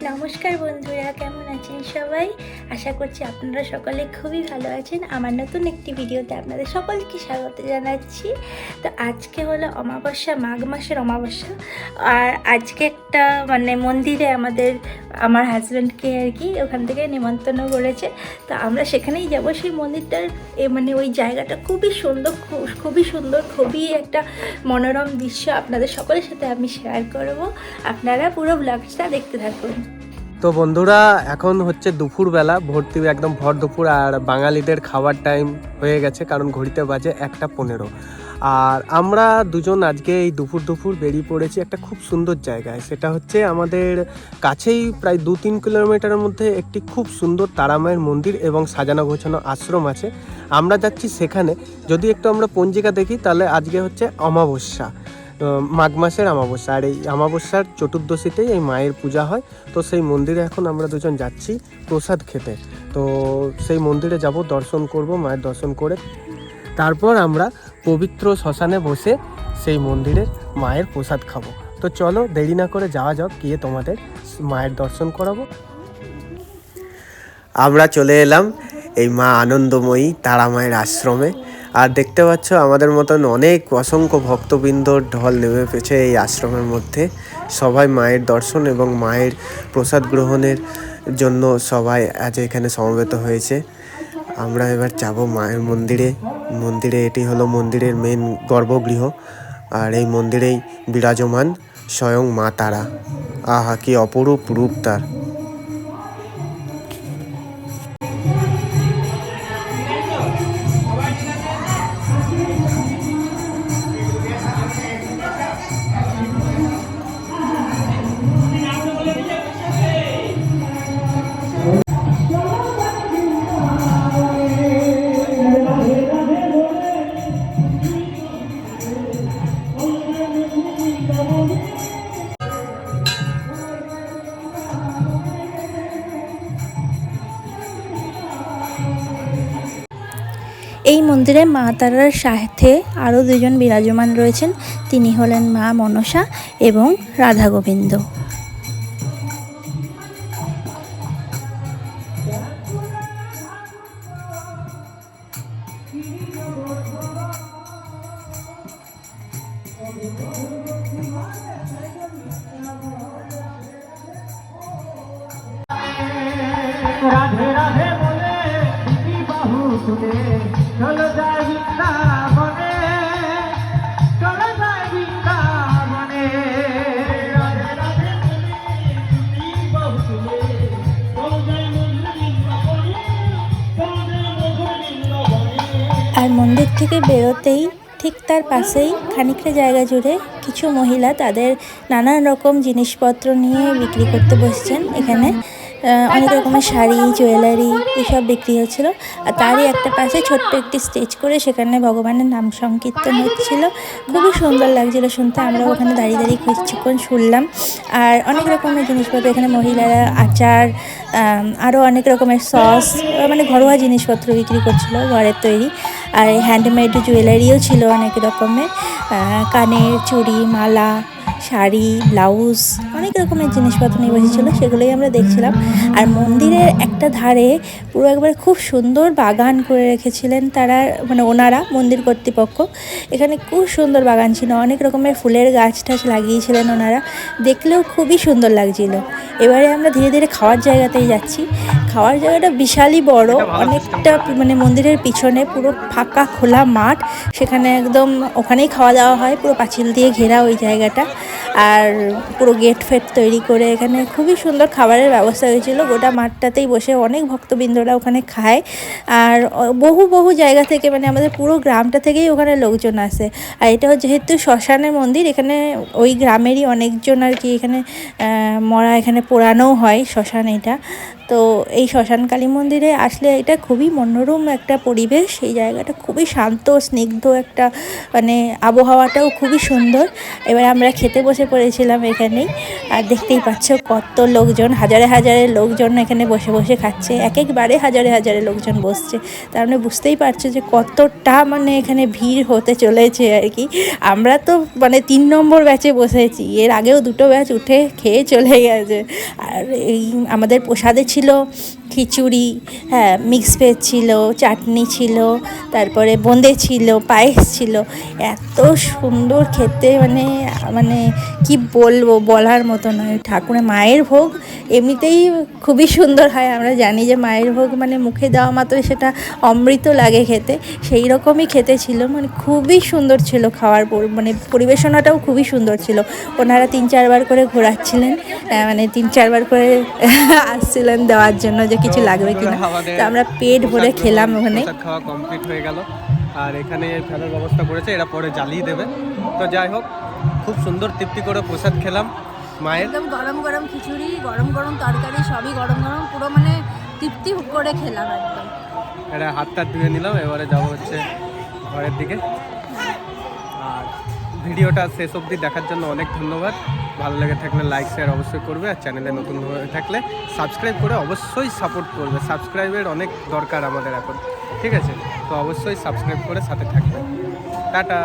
নমস্কার বন্ধুরা, কেমন আছেন সবাই? আশা করছি আপনারা সকলে খুবই ভালো আছেন। আমার নতুন একটি ভিডিওতে আপনাদের সকলকে স্বাগত জানাচ্ছি। তো আজকে হলো অমাবস্যা, মাঘ মাসের অমাবস্যা। আর আজকে একটা মন্দিরে আমার হাজব্যান্ডকে আর কি ওখান থেকে নিমন্ত্রণ করেছে। তো আমরা সেখানেই যাব। সেই মন্দিরটার ওই জায়গাটা খুবই সুন্দর, খুবই একটা মনোরম দৃশ্য আপনাদের সকলের সাথে আমি শেয়ার করব। আপনারা পুরো ব্লগটা দেখতে থাকুন। তো বন্ধুরা, এখন হচ্ছে দুপুরবেলা, একদম ভর দুপুর, আর বাঙালিদের খাওয়ার টাইম হয়ে গেছে, কারণ ঘড়িতে বাজে 1:15। আর আমরা দুজন আজকে এই দুপুর বেরিয়ে পড়েছি একটা খুব সুন্দর জায়গায়। সেটা হচ্ছে আমাদের কাছেই, প্রায় 2-3 কিলোমিটারের মধ্যে একটি খুব সুন্দর তারামায়ের মন্দির এবং সাজানো গোছানো আশ্রম আছে। আমরা যাচ্ছি সেখানে। যদি একটু আমরা পঞ্জিকা দেখি, তাহলে আজকে হচ্ছে অমাবস্যা, মাঘ মাসের অমাবস্যা। আর এই অমাবস্যার চতুর্দশীতেই এই মায়ের পূজা হয়। তো সেই মন্দিরে এখন আমরা দুজন যাচ্ছি প্রসাদ খেতে। তো সেই মন্দিরে যাব, দর্শন করব, মায়ের দর্শন করে তারপর আমরা পবিত্র শ্মশানে বসে সেই মন্দিরে মায়ের প্রসাদ খাবো। তো চলো দেরি না করে যাওয়া যাক, গিয়ে তোমাদের মায়ের দর্শন করাবো। আমরা চলে এলাম এই মা আনন্দময়ী তারা মায়ের আশ্রমে। আর দেখতে পাচ্ছ আমাদের মতন অসংখ্য ভক্তবৃন্দর ঢল নেমে পেয়েছে এই আশ্রমের মধ্যে। সবাই মায়ের দর্শন এবং মায়ের প্রসাদ গ্রহণের জন্য সবাই আজ এখানে সমবেত হয়েছে। আমরা এবার যাব মায়ের মন্দিরে। এটি হলো মন্দিরের মেন গর্ভগৃহ। আর এই মন্দিরেই বিরাজমান স্বয়ং মা তারা। আহা, কি অপরূপ রূপ তার! এই মন্দিরে মা তারার সাথে আরও দুজন বিরাজমান রয়েছেন। তিনি হলেন মা মনসা এবং রাধা গোবিন্দ। রাধে রাধে বলে বাহু তুলে চলো যায় বৃন্দাবনে, চলো যায় বৃন্দাবনে। রাধে রাধে বলে বাহু তুলে চলো যায় বৃন্দাবনে, চলো যায় বৃন্দাবনে। আর মন্দির থেকে বেরোতেই ঠিক তার পাশেই খানিকটা জায়গা জুড়ে কিছু মহিলা তাদের নানান রকম জিনিসপত্র নিয়ে বিক্রি করতে বসছেন। এখানে অনেক রকমের শাড়ি, জুয়েলারি এসব বিক্রি হচ্ছিলো। আর তারই একটা পাশে ছোট্ট একটি স্টেজ করে সেখানে ভগবানের নাম সংকীর্তন হচ্ছিলো। খুবই সুন্দর লাগছিলো শুনতে। আমরা ওখানে দাঁড়িয়ে কিছুক্ষণ শুনলাম। আর অনেক রকমের জিনিসপত্র এখানে মহিলারা আচার, আরও অনেক রকমের সস, ঘরোয়া জিনিসপত্র বিক্রি করছিলো, ঘরের তৈরি। আর হ্যান্ডমেড জুয়েলারিও ছিল অনেক রকমের, কানের চুড়ি, মালা, শাড়ি, ব্লাউজ, অনেক রকমের জিনিসপত্র নিয়ে বসেছিলো। সেগুলোই আমরা দেখছিলাম। আর মন্দিরের একটা ধারে পুরো একবারে খুব সুন্দর বাগান করে রেখেছিলেন তারা, ওনারা মন্দির কর্তৃপক্ষ। এখানে খুব সুন্দর বাগান ছিল, অনেক রকমের ফুলের গাছ টাছ লাগিয়েছিলেন ওনারা। দেখলেও খুবই সুন্দর লাগছিল। এবারে আমরা ধীরে ধীরে খাওয়ার জায়গাতেই যাচ্ছি। খাওয়ার জায়গাটা বিশালই বড়, অনেকটা মন্দিরের পিছনে পুরো ফাঁকা খোলা মাঠ। সেখানে একদম ওখানেই খাওয়া দাওয়া হয়, পুরো পাঁচিল দিয়ে ঘেরা ওই জায়গাটা। আর পুরো গেট ফেট তৈরি করে এখানে খুবই সুন্দর খাবারের ব্যবস্থা হয়েছিল। গোটা মাঠটাতেই বসে অনেক ভক্তবৃন্দরা ওখানে খায়। আর বহু জায়গা থেকে, আমাদের পুরো গ্রামটা থেকেই ওখানে লোকজন আসে। আর এটা যেহেতু শ্মশানের মন্দির, এখানে ওই গ্রামেরই অনেকজন আর কি এখানে এখানে পোড়ানোও হয় শ্মশান এটা। তো এই শ্মশান কালী মন্দিরে আসলে এটা খুবই মনোরম একটা পরিবেশ। এই জায়গাটা খুবই শান্ত স্নিগ্ধ একটা মানে আবহাওয়াটাও খুবই সুন্দর। এবার আমরা খেতে বসে পড়েছিলাম এখানেই, আর দেখতেই পাচ্ছ কত লোকজন, হাজারে হাজারে লোকজন এখানে বসে বসে খাচ্ছে। এক একবারে হাজারে হাজারে লোকজন বসছে, তার মানে বুঝতেই পারছো যে কতটা মানে এখানে ভিড় হতে চলেছে আর কি। আমরা তো মানে 3 নম্বর ব্যাচে বসেছি, এর আগেও 2টো ব্যাচ উঠে খেয়ে চলে গেছে। আর এই আমাদের প্রসাদে ছিল খিচুড়ি, হ্যাঁ মিক্স ভেজ ছিল, চাটনি ছিল, তারপরে বোঁদে ছিল, পায়েস ছিল। এত সুন্দর খেতে, মানে মানে কি বলবো, বলার মতো নয়। ঠাকুরের মায়ের ভোগ এমনিতেই খুবই সুন্দর হয়, আমরা জানি যে মায়ের ভোগ মানে মুখে দেওয়া মাত্র সেটা অমৃত লাগে খেতে, সেই রকমই খেতে ছিল। মানে খুবই সুন্দর ছিল খাওয়ার মানে পরিবেশনাটাও খুবই সুন্দর ছিল। ওনারা 3-4 বার করে ঘোরাচ্ছিলেন, মানে 3-4 বার করে আসছিলেন দেওয়ার জন্য যে কিছু লাগবে কিনা। তো আমরা পেট ভরে খেলাম ওখানে। খাওয়া কমপ্লিট হয়ে গেল, আর এখানে ফ্যানের ব্যবস্থা করেছে, এরা পরে জ্বালিয়ে দেবে। তো যাই হোক, খুব সুন্দর তৃপ্তি করে প্রসাদ খেলাম মায়ের। একদম গরম গরম খিচুড়ি, গরম গরম তরকারি, সবই গরম গরম, পুরো মানে তৃপ্তি করে খেলাম একদম। এটা হাত টাত ধুয়ে নিলাম, এবারে যাবো হচ্ছে ঘরের দিকে। আর ভিডিওটা শেষ অবধি দেখার জন্য অনেক ধন্যবাদ। ভালো লেগে থাকলে লাইক শেয়ার অবশ্যই করবে, আর চ্যানেলে নতুন হয়ে থাকলে সাবস্ক্রাইব করে অবশ্যই সাপোর্ট করবে। সাবস্ক্রাইবের অনেক দরকার আমাদের এখন, ঠিক আছে? তো অবশ্যই সাবস্ক্রাইব করে সাথে থাকবে। টাটা।